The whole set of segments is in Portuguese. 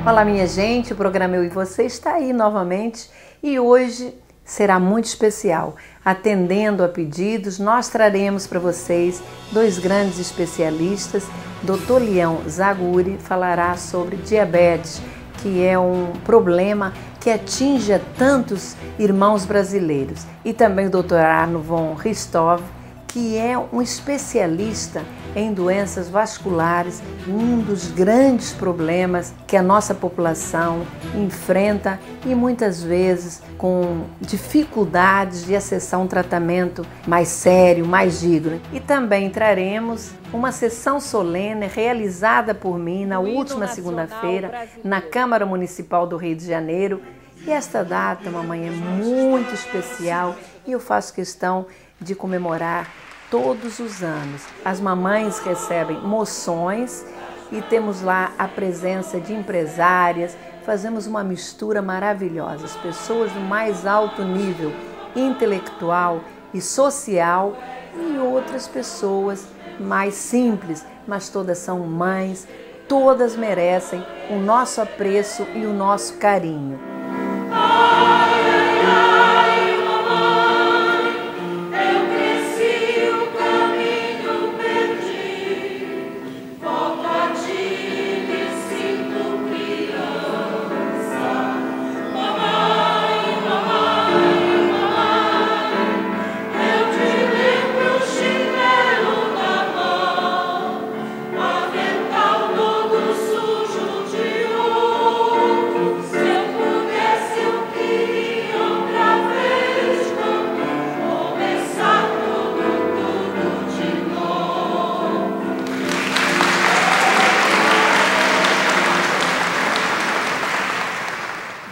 Olá, minha gente, o programa Eu e Você está aí novamente e hoje será muito especial. Atendendo a pedidos, nós traremos para vocês dois grandes especialistas. Dr. Leão Zaguri falará sobre diabetes, que é um problema que atinge a tantos irmãos brasileiros. E também o Dr. Arno von Ristov, que é um especialista em doenças vasculares, um dos grandes problemas que a nossa população enfrenta e muitas vezes com dificuldades de acessar um tratamento mais sério, mais digno. E também traremos uma sessão solene realizada por mim na última segunda-feira na Câmara Municipal do Rio de Janeiro. E esta data, mamãe, é muito especial e eu faço questão de comemorar todos os anos. As mamães recebem moções e temos lá a presença de empresárias, fazemos uma mistura maravilhosa, as pessoas do mais alto nível intelectual e social e outras pessoas mais simples, mas todas são mães, todas merecem o nosso apreço e o nosso carinho.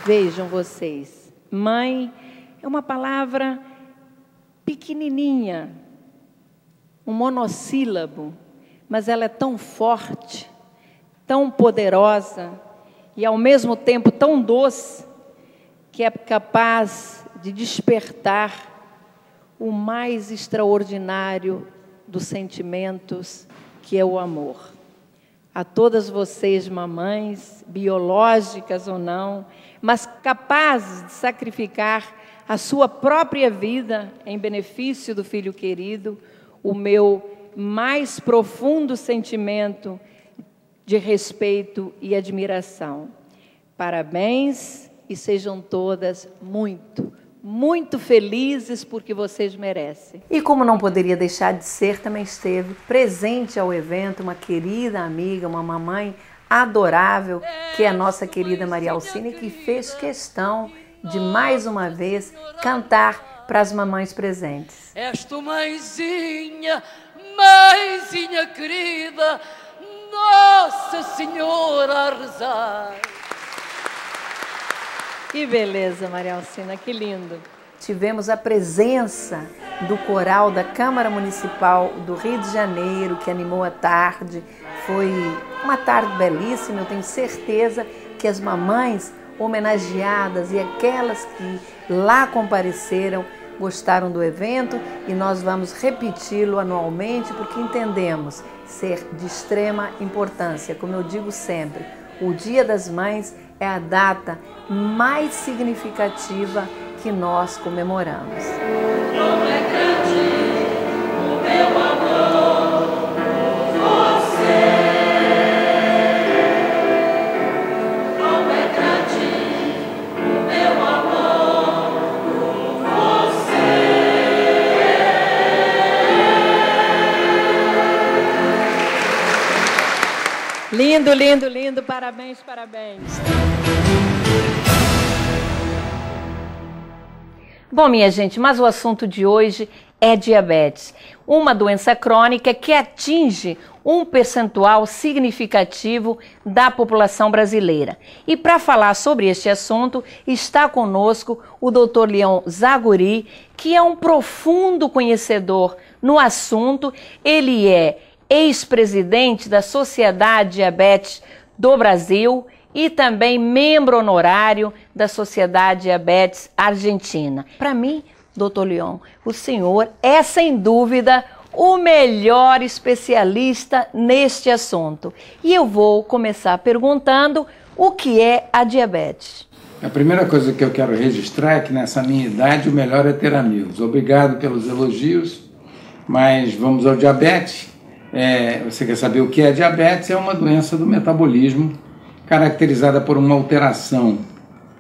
Vejam vocês, mãe é uma palavra pequenininha, um monossílabo, mas ela é tão forte, tão poderosa e ao mesmo tempo tão doce que é capaz de despertar o mais extraordinário dos sentimentos, que é o amor. A todas vocês, mamães, biológicas ou não, mas capazes de sacrificar a sua própria vida em benefício do filho querido, o meu mais profundo sentimento de respeito e admiração. Parabéns e sejam todas muito felizes porque vocês merecem. E como não poderia deixar de ser, também esteve presente ao evento uma querida amiga, uma mamãe adorável, que é a nossa querida Maria Alcine, que fez questão de mais uma vez cantar para as mamães presentes. Esta mãezinha querida, Nossa Senhora a rezar. Que beleza, Maria Alcina, que lindo. Tivemos a presença do coral da Câmara Municipal do Rio de Janeiro, que animou a tarde. Foi uma tarde belíssima, eu tenho certeza que as mamães homenageadas e aquelas que lá compareceram gostaram do evento e nós vamos repeti-lo anualmente porque entendemos ser de extrema importância. Como eu digo sempre, o Dia das Mães é a data mais significativa que nós comemoramos. Como é grande o meu amor por você. Como é grande o meu amor por você. Lindo, lindo, lindo. Parabéns, parabéns. Bom, minha gente, mas o assunto de hoje é diabetes, uma doença crônica que atinge um percentual significativo da população brasileira. E para falar sobre este assunto, está conosco o Dr. Leão Zaguri, que é um profundo conhecedor no assunto. Ele é ex-presidente da Sociedade Diabetes do Brasil e também membro honorário da Sociedade Diabetes Argentina. Para mim, Dr. Leão, o senhor é sem dúvida o melhor especialista neste assunto. E eu vou começar perguntando O que é a diabetes? A primeira coisa que eu quero registrar é que nessa minha idade o melhor é ter amigos. Obrigado pelos elogios, mas vamos ao diabetes. Você quer saber o que é diabetes? É uma doença do metabolismo caracterizada por uma alteração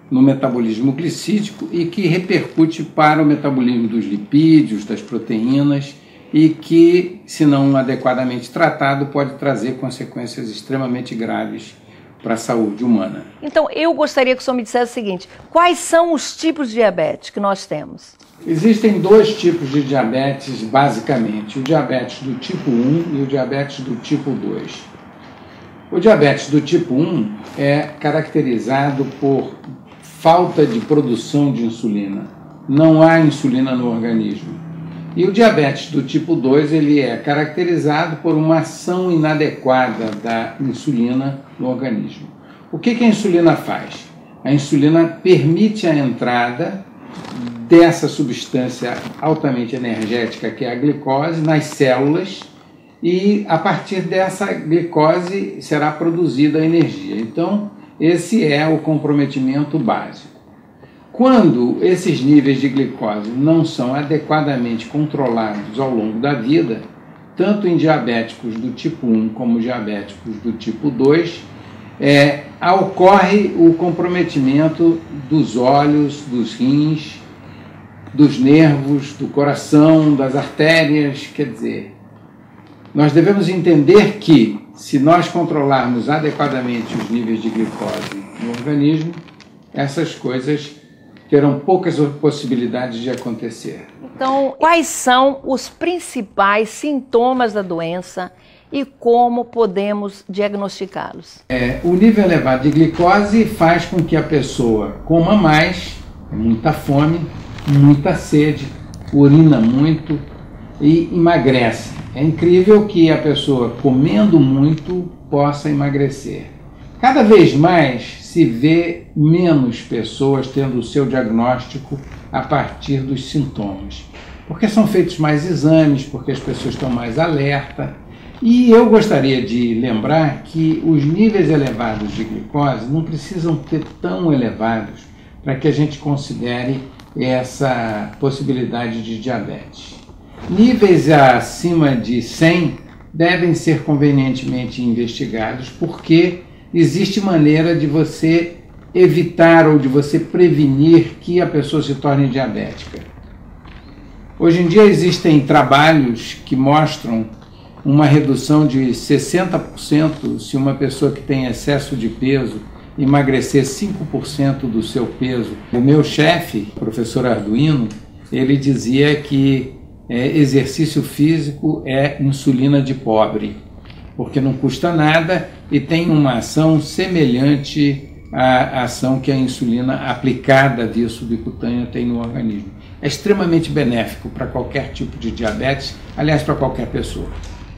no metabolismo glicídico e que repercute para o metabolismo dos lipídios, das proteínas e que, se não adequadamente tratado, pode trazer consequências extremamente graves para a saúde humana. Então, eu gostaria que o senhor me dissesse o seguinte: quais são os tipos de diabetes que nós temos? Existem dois tipos de diabetes, basicamente, o diabetes do tipo 1 e o diabetes do tipo 2. O diabetes do tipo 1 é caracterizado por falta de produção de insulina. Não há insulina no organismo. E o diabetes do tipo 2 ele é caracterizado por uma ação inadequada da insulina no organismo. O que a insulina faz? A insulina permite a entrada dessa substância altamente energética, que é a glicose, nas células, e a partir dessa glicose será produzida a energia. Então, esse é o comprometimento básico. Quando esses níveis de glicose não são adequadamente controlados ao longo da vida, tanto em diabéticos do tipo 1 como diabéticos do tipo 2, ocorre o comprometimento dos olhos, dos rins, dos nervos, do coração, das artérias. Quer dizer, nós devemos entender que, se nós controlarmos adequadamente os níveis de glicose no organismo, essas coisas terão poucas possibilidades de acontecer. Então, quais são os principais sintomas da doença e como podemos diagnosticá-los? O nível elevado de glicose faz com que a pessoa coma mais, muita fome, muita sede, urina muito e emagrece. É incrível que a pessoa comendo muito possa emagrecer. Cada vez mais se vê menos pessoas tendo o seu diagnóstico a partir dos sintomas, porque são feitos mais exames, porque as pessoas estão mais alerta. E eu gostaria de lembrar que os níveis elevados de glicose não precisam ter tão elevados para que a gente considere essa possibilidade de diabetes. Níveis acima de 100 devem ser convenientemente investigados, porque existe maneira de você evitar ou de você prevenir que a pessoa se torne diabética. Hoje em dia existem trabalhos que mostram uma redução de 60% se uma pessoa que tem excesso de peso emagrecer 5% do seu peso. O meu chefe, o professor Arduino, ele dizia que exercício físico é insulina de pobre, porque não custa nada e tem uma ação semelhante à ação que a insulina aplicada via subcutânea tem no organismo. É extremamente benéfico para qualquer tipo de diabetes, aliás, para qualquer pessoa.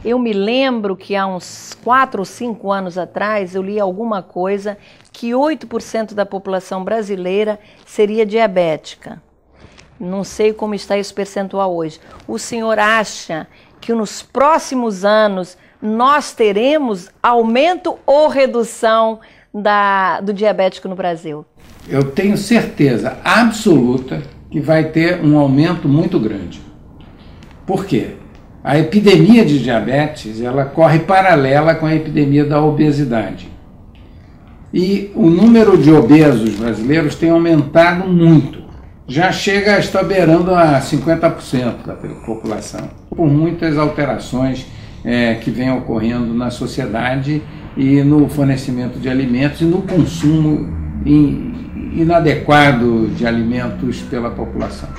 Eu me lembro que há uns 4 ou 5 anos atrás eu li alguma coisa que 8% da população brasileira seria diabética. Não sei como está esse percentual hoje. O senhor acha que nos próximos anos nós teremos aumento ou redução do diabético no Brasil? Eu tenho certeza absoluta que vai ter um aumento muito grande. Por quê? A epidemia de diabetes, ela corre paralela com a epidemia da obesidade. E o número de obesos brasileiros tem aumentado muito. Já chega a estar beirando a 50% da população, por muitas alterações que vêm ocorrendo na sociedade e no fornecimento de alimentos e no consumo inadequado de alimentos pela população.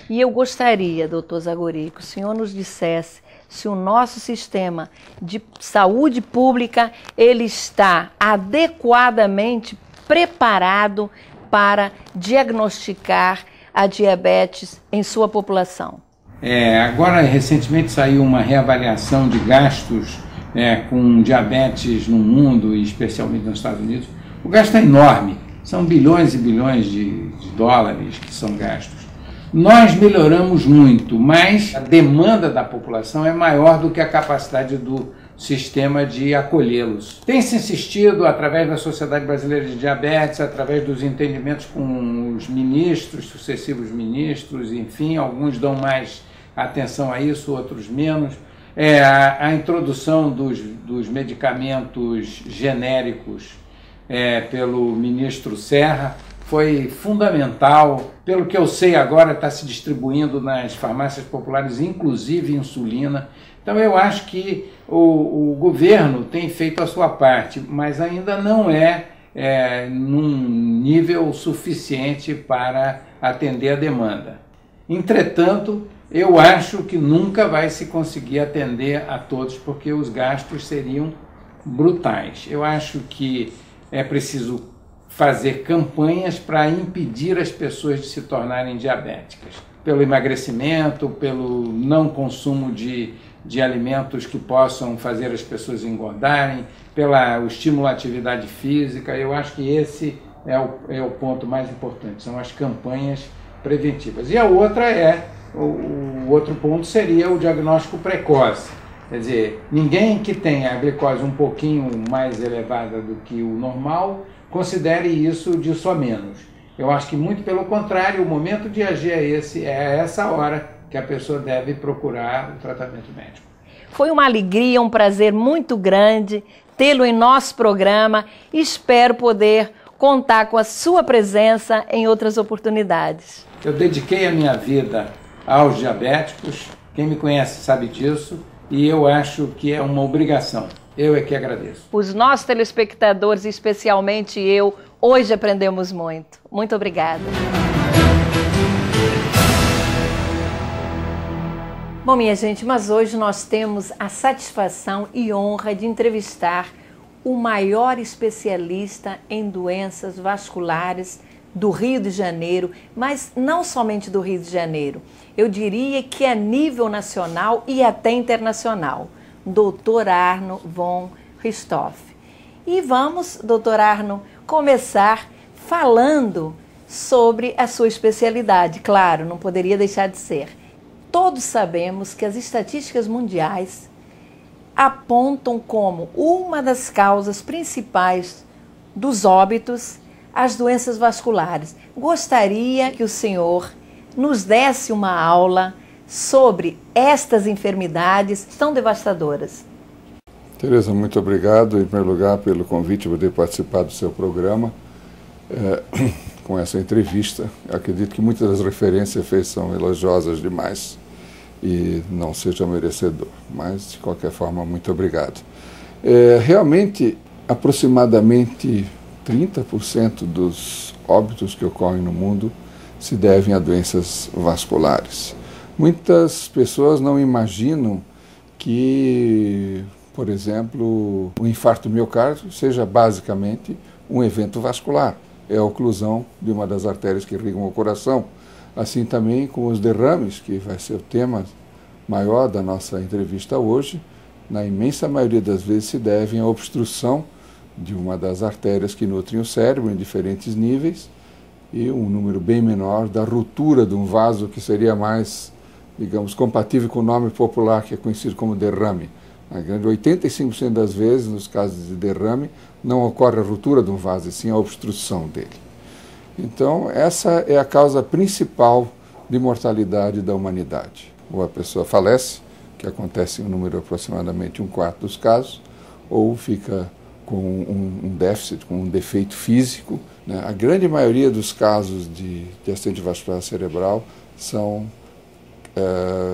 E eu gostaria, doutor Zaguri, que o senhor nos dissesse se o nosso sistema de saúde pública ele está adequadamente preparado para diagnosticar a diabetes em sua população. Agora, recentemente saiu uma reavaliação de gastos com diabetes no mundo, e especialmente nos Estados Unidos. O gasto é enorme, são bilhões e bilhões de dólares que são gastos. Nós melhoramos muito, mas a demanda da população é maior do que a capacidade do sistema de acolhê-los. Tem se insistido, através da Sociedade Brasileira de Diabetes, através dos entendimentos com os ministros, sucessivos ministros, enfim, alguns dão mais atenção a isso, outros menos. A introdução dos medicamentos genéricos pelo ministro Serra foi fundamental. Pelo que eu sei agora, está se distribuindo nas farmácias populares, inclusive insulina. Então eu acho que o governo tem feito a sua parte, mas ainda não num nível suficiente para atender a demanda. Entretanto, eu acho que nunca vai se conseguir atender a todos, porque os gastos seriam brutais. Eu acho que é preciso fazer campanhas para impedir as pessoas de se tornarem diabéticas, pelo emagrecimento, pelo não consumo de alimentos que possam fazer as pessoas engordarem, pelo estímulo à atividade física. Eu acho que esse é o ponto mais importante, são as campanhas preventivas. E a outra o outro ponto seria o diagnóstico precoce. Quer dizer, ninguém que tenha a glicose um pouquinho mais elevada do que o normal considere isso disso a menos. Eu acho que muito pelo contrário, o momento de agir é essa hora que a pessoa deve procurar o tratamento médico. Foi uma alegria, um prazer muito grande tê-lo em nosso programa e espero poder contar com a sua presença em outras oportunidades. Eu dediquei a minha vida aos diabéticos, quem me conhece sabe disso, e eu acho que é uma obrigação. Eu é que agradeço. Os nossos telespectadores, especialmente eu, hoje aprendemos muito. Muito obrigada. Bom, minha gente, mas hoje nós temos a satisfação e honra de entrevistar o maior especialista em doenças vasculares do Rio de Janeiro, mas não somente do Rio de Janeiro. Eu diria que a nível nacional e até internacional. Dr. Arno von Richthofen. E vamos, Dr. Arno, começar falando sobre a sua especialidade. Claro, não poderia deixar de ser. Todos sabemos que as estatísticas mundiais apontam como uma das causas principais dos óbitos as doenças vasculares. Gostaria que o senhor nos desse uma aula sobre estas enfermidades tão devastadoras. Tereza, muito obrigado, em primeiro lugar, pelo convite de poder participar do seu programa com essa entrevista. Eu acredito que muitas das referências feitas são elogiosas demais e não seja merecedor, mas, de qualquer forma, muito obrigado. Realmente, aproximadamente 30% dos óbitos que ocorrem no mundo se devem a doenças vasculares. Muitas pessoas não imaginam que, por exemplo, o infarto miocárdio seja basicamente um evento vascular. É a oclusão de uma das artérias que irrigam o coração. Assim também com os derrames, que vai ser o tema maior da nossa entrevista hoje, na imensa maioria das vezes se devem à obstrução de uma das artérias que nutrem o cérebro em diferentes níveis e um número bem menor da ruptura de um vaso que seria mais, digamos, compatível com o nome popular que é conhecido como derrame. Na grande 85% das vezes, nos casos de derrame, não ocorre a ruptura de um vaso, e sim a obstrução dele. Então, essa é a causa principal de mortalidade da humanidade. Ou a pessoa falece, que acontece em um número aproximadamente 1/4 dos casos, ou fica com um déficit, com um defeito físico. Né? A grande maioria dos casos de acidente vascular cerebral são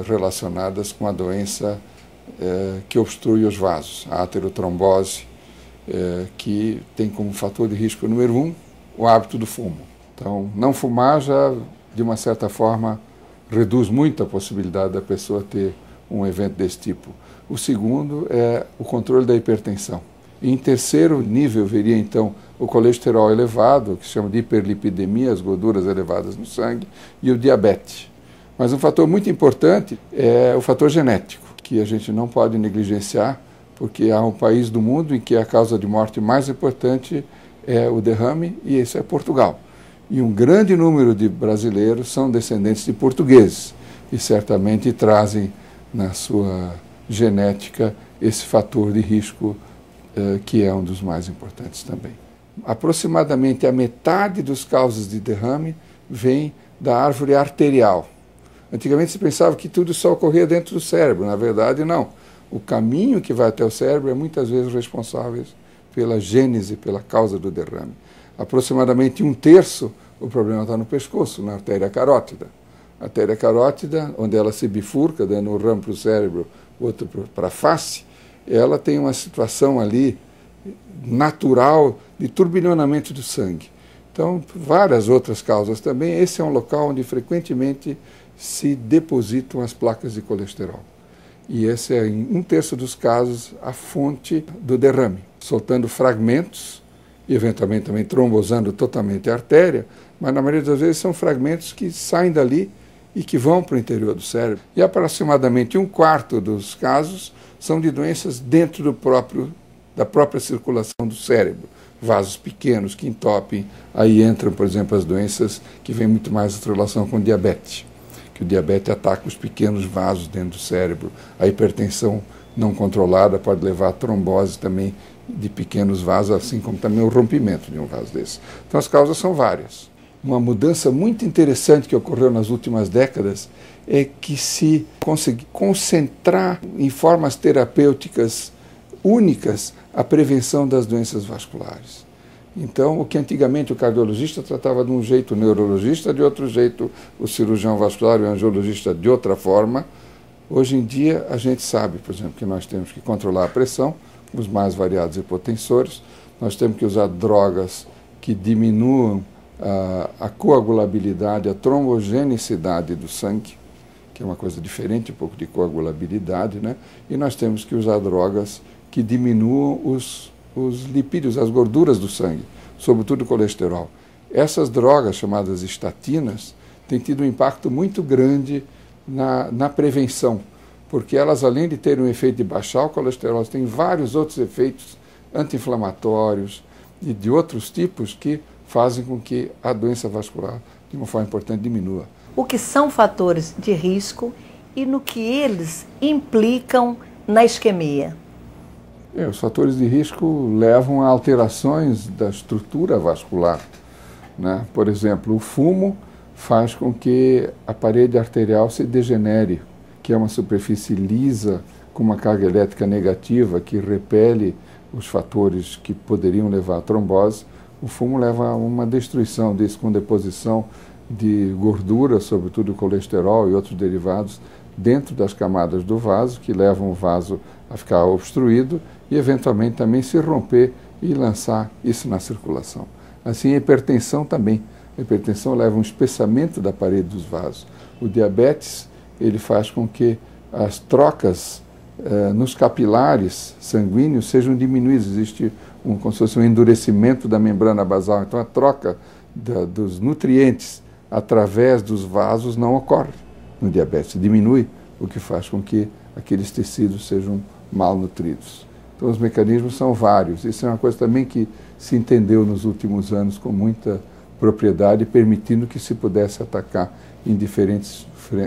relacionadas com a doença que obstrui os vasos, a aterotrombose, que tem como fator de risco número 1 o hábito do fumo. Então, não fumar já, de uma certa forma, reduz muito a possibilidade da pessoa ter um evento desse tipo. O segundo é o controle da hipertensão. E em terceiro nível viria, então, o colesterol elevado, que se chama de hiperlipidemia, as gorduras elevadas no sangue, e o diabetes. Mas um fator muito importante é o fator genético, que a gente não pode negligenciar, porque há um país do mundo em que a causa de morte mais importante é o derrame, e esse é Portugal. E um grande número de brasileiros são descendentes de portugueses, e certamente trazem na sua genética esse fator de risco que é um dos mais importantes também. Aproximadamente a metade dos causas de derrame vem da árvore arterial. Antigamente se pensava que tudo só ocorria dentro do cérebro, na verdade não. O caminho que vai até o cérebro é muitas vezes responsável pela gênese, pela causa do derrame. Aproximadamente 1/3 o problema está no pescoço, na artéria carótida. A artéria carótida, onde ela se bifurca, dando um ramo para o cérebro, outro para a face, ela tem uma situação ali natural de turbilhonamento do sangue. Então, várias outras causas também. Esse é um local onde frequentemente se depositam as placas de colesterol. E esse é, em 1/3 dos casos, a fonte do derrame, soltando fragmentos, e eventualmente também trombosando totalmente a artéria, mas na maioria das vezes são fragmentos que saem dali e que vão para o interior do cérebro. E aproximadamente 1/4 dos casos são de doenças dentro da própria circulação do cérebro. Vasos pequenos que entopem, aí entram, por exemplo, as doenças que vêm muito mais em relação com o diabetes, que o diabetes ataca os pequenos vasos dentro do cérebro. A hipertensão não controlada pode levar a trombose também de pequenos vasos, assim como também o rompimento de um vaso desse. Então as causas são várias. Uma mudança muito interessante que ocorreu nas últimas décadas é que se conseguiu concentrar em formas terapêuticas únicas a prevenção das doenças vasculares. Então, o que antigamente o cardiologista tratava de um jeito, o neurologista de outro jeito, o cirurgião vascular e o angiologista de outra forma, hoje em dia a gente sabe, por exemplo, que nós temos que controlar a pressão, os mais variados hipotensores, nós temos que usar drogas que diminuam a coagulabilidade, a trombogenicidade do sangue, que é uma coisa diferente um pouco de coagulabilidade, né? E nós temos que usar drogas que diminuam os lipídios, as gorduras do sangue, sobretudo o colesterol. Essas drogas, chamadas estatinas, têm tido um impacto muito grande na prevenção, porque elas, além de terem um efeito de baixar o colesterol, têm vários outros efeitos anti-inflamatórios e de outros tipos que fazem com que a doença vascular, de uma forma importante, diminua. O que são fatores de risco e no que eles implicam na isquemia? Os fatores de risco levam a alterações da estrutura vascular, né? Por exemplo, o fumo faz com que a parede arterial se degenere, que é uma superfície lisa com uma carga elétrica negativa que repele os fatores que poderiam levar à trombose. O fumo leva a uma destruição disso, com deposição de gordura, sobretudo colesterol e outros derivados, dentro das camadas do vaso, que levam o vaso a ficar obstruído e, eventualmente, também se romper e lançar isso na circulação. Assim, a hipertensão também. A hipertensão leva a um espessamento da parede dos vasos. O diabetes, ele faz com que as trocas nos capilares sanguíneos sejam diminuídas. Existe como se fosse um endurecimento da membrana basal. Então, a troca dos nutrientes através dos vasos não ocorre no diabetes. Diminui, o que faz com que aqueles tecidos sejam mal nutridos. Então, os mecanismos são vários. Isso é uma coisa também que se entendeu nos últimos anos com muita propriedade, permitindo que se pudesse atacar em diferentes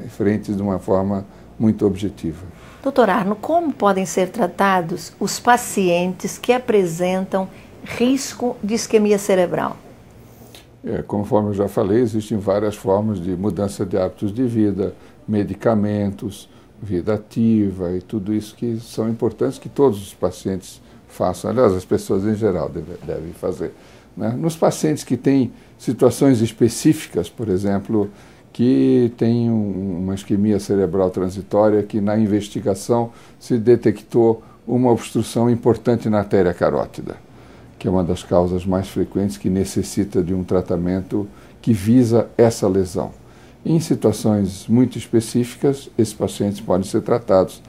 frentes de uma forma muito objetiva. Doutor Arno, como podem ser tratados os pacientes que apresentam risco de isquemia cerebral? Conforme eu já falei, existem várias formas de mudança de hábitos de vida, medicamentos, vida ativa e tudo isso que são importantes que todos os pacientes façam. Aliás, as pessoas em geral devem fazer, né? Nos pacientes que têm situações específicas, por exemplo, que tem uma isquemia cerebral transitória, que na investigação se detectou uma obstrução importante na artéria carótida, que é uma das causas mais frequentes que necessita de um tratamento que visa essa lesão. Em situações muito específicas, esses pacientes podem ser tratados,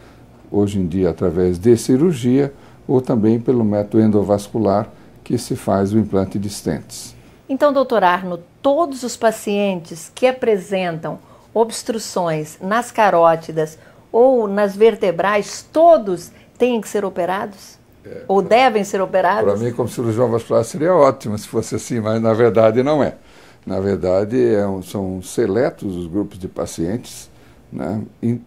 hoje em dia, através de cirurgia ou também pelo método endovascular, que se faz o implante de stents. Então, doutor Arno, todos os pacientes que apresentam obstruções nas carótidas ou nas vertebrais, todos têm que ser operados? Ou devem ser operados? Para mim, como cirurgião vascular, seria ótimo se fosse assim, mas na verdade não é. Na verdade, são seletos os grupos de pacientes, né?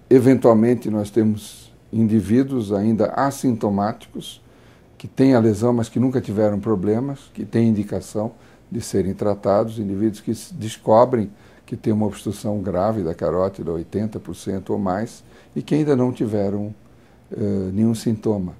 Eventualmente, nós temos indivíduos ainda assintomáticos, que têm a lesão, mas que nunca tiveram problemas, que têm indicação de serem tratados, indivíduos que descobrem que tem uma obstrução grave da carótida, 80% ou mais, e que ainda não tiveram nenhum sintoma.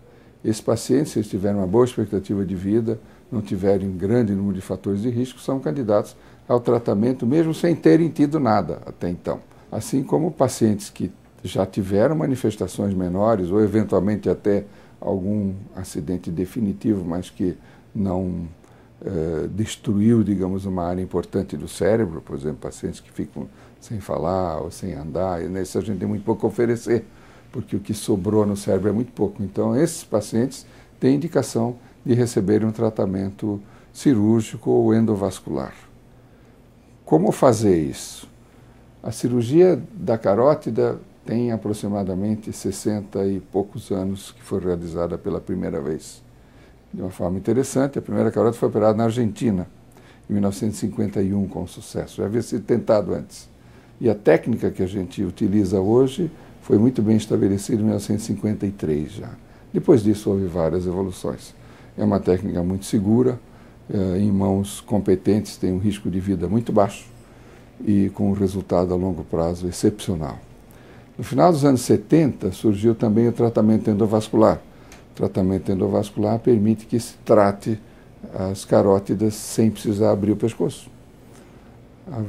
Esses pacientes, se eles tiverem uma boa expectativa de vida, não tiverem um grande número de fatores de risco, são candidatos ao tratamento, mesmo sem terem tido nada até então. Assim como pacientes que já tiveram manifestações menores, ou eventualmente até algum acidente definitivo, mas que não destruiu, digamos, uma área importante do cérebro, por exemplo, pacientes que ficam sem falar ou sem andar, e nesse a gente tem muito pouco a oferecer, porque o que sobrou no cérebro é muito pouco. Então, esses pacientes têm indicação de receberem um tratamento cirúrgico ou endovascular. Como fazer isso? A cirurgia da carótida tem aproximadamente 60 e poucos anos que foi realizada pela primeira vez. De uma forma interessante, a primeira carótida foi operada na Argentina, em 1951, com sucesso. Já havia sido tentado antes. E a técnica que a gente utiliza hoje foi muito bem estabelecida em 1953 já. Depois disso houve várias evoluções. É uma técnica muito segura, em mãos competentes, tem um risco de vida muito baixo e com um resultado a longo prazo excepcional. No final dos anos 70 surgiu também o tratamento endovascular. O tratamento endovascular permite que se trate as carótidas sem precisar abrir o pescoço. A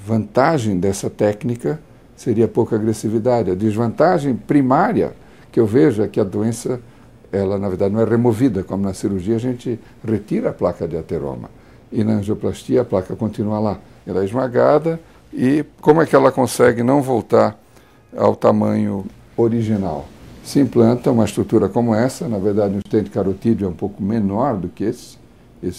vantagem dessa técnica seria pouca agressividade. A desvantagem primária que eu vejo é que a doença, ela na verdade não é removida, como na cirurgia a gente retira a placa de ateroma. E na angioplastia a placa continua lá. Ela é esmagada e como é que ela consegue não voltar ao tamanho original? Se implanta uma estrutura como essa, na verdade um estente carotídeo é um pouco menor do que esse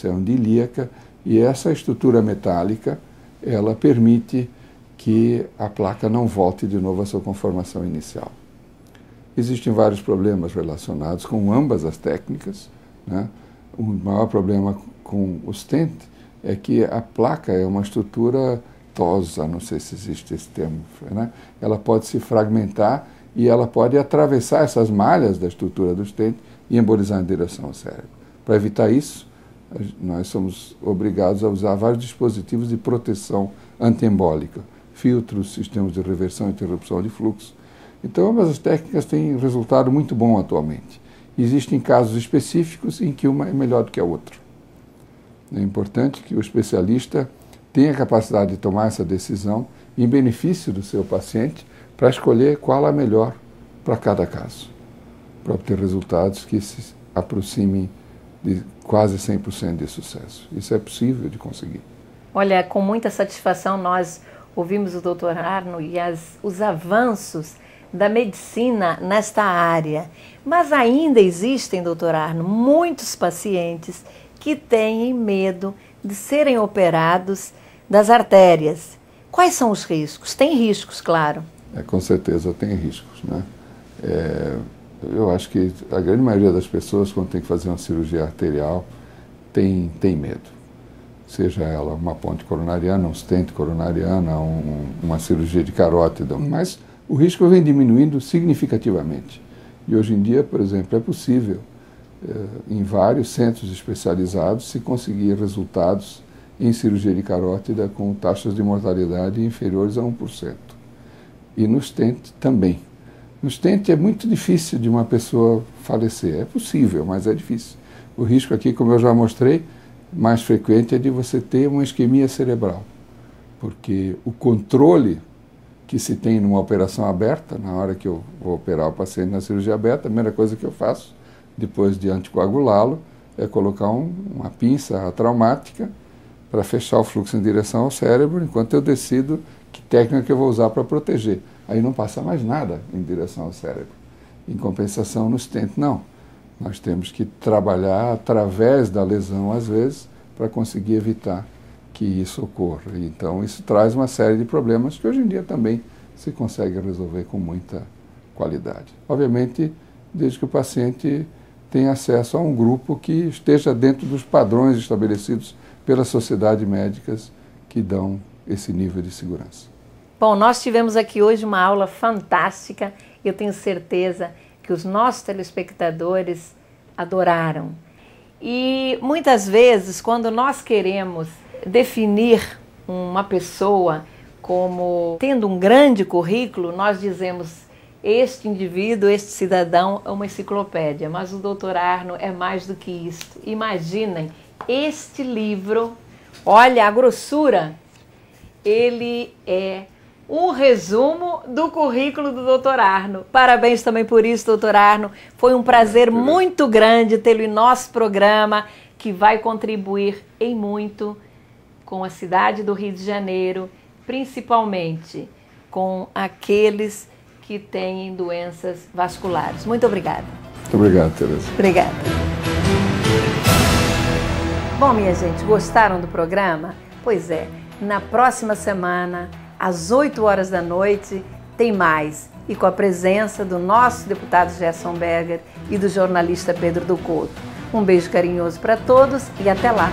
é um de ilíaca, e essa estrutura metálica, ela permite que a placa não volte de novo à sua conformação inicial. Existem vários problemas relacionados com ambas as técnicas, né? O maior problema com o stent é que a placa é uma estrutura tosa, não sei se existe esse termo, né? Ela pode se fragmentar e ela pode atravessar essas malhas da estrutura do stent e embolizar em direção ao cérebro. Para evitar isso, nós somos obrigados a usar vários dispositivos de proteção antiembólica, filtros, sistemas de reversão e interrupção de fluxo. Então, ambas as técnicas têm resultado muito bom atualmente. Existem casos específicos em que uma é melhor do que a outra. É importante que o especialista tenha a capacidade de tomar essa decisão em benefício do seu paciente para escolher qual a melhor para cada caso, para obter resultados que se aproximem de quase 100% de sucesso. Isso é possível de conseguir. Olha, com muita satisfação nós ouvimos o Dr. Arno e os avanços da medicina nesta área. Mas ainda existem, Dr. Arno, muitos pacientes que têm medo de serem operados das artérias. Quais são os riscos? Tem riscos, claro. Com certeza tem riscos, né? Eu acho que a grande maioria das pessoas, quando tem que fazer uma cirurgia arterial, tem medo. Seja ela uma ponte coronariana, um stent coronariana, uma cirurgia de carótida. Mas o risco vem diminuindo significativamente. E hoje em dia, por exemplo, é possível, em vários centros especializados, se conseguir resultados em cirurgia de carótida com taxas de mortalidade inferiores a 1%. E no stent também. No stent é muito difícil de uma pessoa falecer. É possível, mas é difícil. O risco aqui, como eu já mostrei, mais frequente é de você ter uma isquemia cerebral. Porque o controle que se tem numa operação aberta, na hora que eu vou operar o paciente na cirurgia aberta, a primeira coisa que eu faço, depois de anticoagulá-lo, é colocar uma pinça traumática para fechar o fluxo em direção ao cérebro, enquanto eu decido que técnica que eu vou usar para proteger. Aí não passa mais nada em direção ao cérebro. Em compensação, no stent, não. Nós temos que trabalhar através da lesão, às vezes, para conseguir evitar que isso ocorra. Então, isso traz uma série de problemas que hoje em dia também se consegue resolver com muita qualidade. Obviamente, desde que o paciente tenha acesso a um grupo que esteja dentro dos padrões estabelecidos pelas sociedades médicas que dão esse nível de segurança. Bom, nós tivemos aqui hoje uma aula fantástica. Eu tenho certeza que os nossos telespectadores adoraram. E muitas vezes, quando nós queremos definir uma pessoa como tendo um grande currículo, nós dizemos: este indivíduo, este cidadão é uma enciclopédia, mas o Dr. Arno é mais do que isto. Imaginem, este livro, olha a grossura, ele é um resumo do currículo do Dr. Arno. Parabéns também por isso, Dr. Arno. Foi um prazer muito grande tê-lo em nosso programa, que vai contribuir em muito com a cidade do Rio de Janeiro, principalmente com aqueles que têm doenças vasculares. Muito obrigada. Muito obrigado, Tereza. Obrigada. Bom, minha gente, gostaram do programa? Pois é, na próxima semana, às 8 horas da noite, tem mais. E com a presença do nosso deputado Gerson Berger e do jornalista Pedro do Couto. Um beijo carinhoso para todos e até lá.